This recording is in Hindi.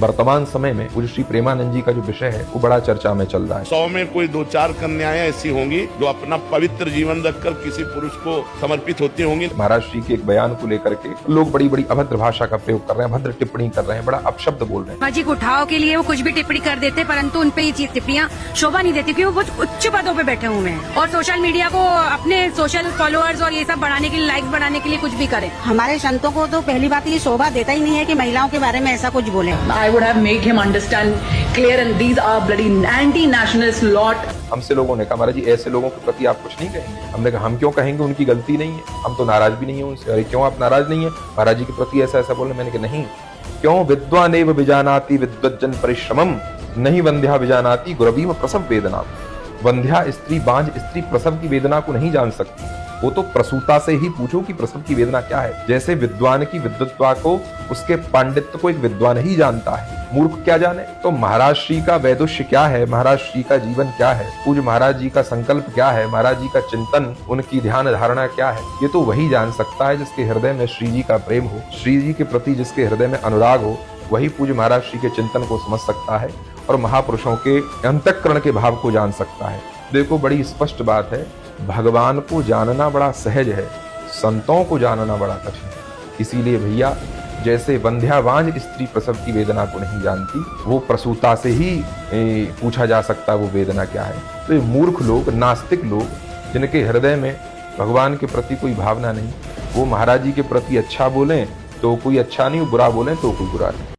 वर्तमान समय में पूज्य श्री प्रेमानंद जी का जो विषय है वो बड़ा चर्चा में चल रहा है। 100 में कोई 2-4 कन्याएं ऐसी होंगी जो अपना पवित्र जीवन रखकर किसी पुरुष को समर्पित होती होंगी। महाराज श्री के एक बयान को लेकर के लोग बड़ी बड़ी अभद्र भाषा का प्रयोग कर रहे हैं, अभद्र टिप्पणी कर रहे हैं, बड़ा अपशब्द बोल रहे हैं। सामाजिक उठाव के लिए वो कुछ भी टिप्पणी कर देते, परंतु उन पे ये टिप्पणियां शोभा नहीं देती क्योंकि वो कुछ उच्च पदों पे बैठे हुए हैं और सोशल मीडिया को अपने सोशल फॉलोअर्स और ये सब बढ़ाने के लिए, लाइक्स बढ़ाने के लिए कुछ भी करें। हमारे संतों को तो पहली बात ये शोभा देता ही नहीं है कि महिलाओं के बारे में ऐसा कुछ बोले। I would have made him understand clear, and these are bloody anti-nationalist lot. हमसे लोगों ने कहा महाराज जी ऐसे लोगों के प्रति आप कुछ नहीं कहेंगे। हमने कहा हम क्यों कहेंगे, उनकी गलती नहीं है, हम तो नाराज भी नहीं है उनसे। अरे क्यों आप नाराज नहीं है महाराज जी के प्रति ऐसा ऐसा बोले? मैंने कहा नहीं, क्यों विद्वानेव विजानाति विद्वज्जन परिश्रमम नहीं वंध्या विजानाति गुरवीम प्रसव वेदना। वंध्या स्त्री, बांझ स्त्री प्रसव की वेदना को नहीं जान सकती, वो तो प्रसूता से ही पूछो कि प्रसव की वेदना क्या है। जैसे विद्वान की विद्वत्ता को, उसके पांडित्य को एक विद्वान ही जानता है, मूर्ख क्या जाने। तो महाराज श्री का वैदुष्य क्या है, महाराज श्री का जीवन क्या है, पूज्य महाराज जी का संकल्प क्या है, महाराज जी का चिंतन, उनकी ध्यान धारणा क्या है, ये तो वही जान सकता है जिसके हृदय में श्री जी का प्रेम हो, श्री जी के प्रति जिसके हृदय में अनुराग हो, वही पूज्य महाराज श्री के चिंतन को समझ सकता है और महापुरुषों के अंतःकरण के भाव को जान सकता है। देखो बड़ी स्पष्ट बात है, भगवान को जानना बड़ा सहज है, संतों को जानना बड़ा कठिन है। इसीलिए भैया जैसे वंध्यावांझ स्त्री प्रसव की वेदना को नहीं जानती, वो प्रसूता से ही पूछा जा सकता है वो वेदना क्या है। तो ये मूर्ख लोग, नास्तिक लोग, जिनके हृदय में भगवान के प्रति कोई भावना नहीं, वो महाराज जी के प्रति अच्छा बोलें तो कोई अच्छा नहीं, बुरा बोलें तो कोई बुरा नहीं।